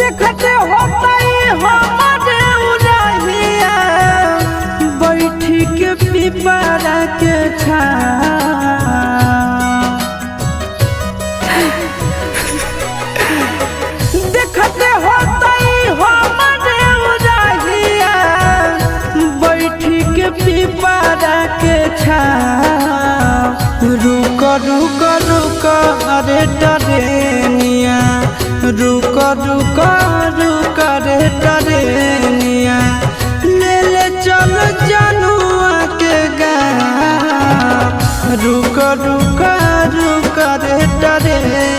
देखते होता हमारे उड़हिया बैठी के पिपरा के देखते होता हमारे उड़हिया बैठी के पिपरा के रुक रुक रुक अरे टरेनिया रुक रुक रुक रे टरेनिया ले ले चल जनुआ के गाँव रुक रुक रुक रे टरेनिया।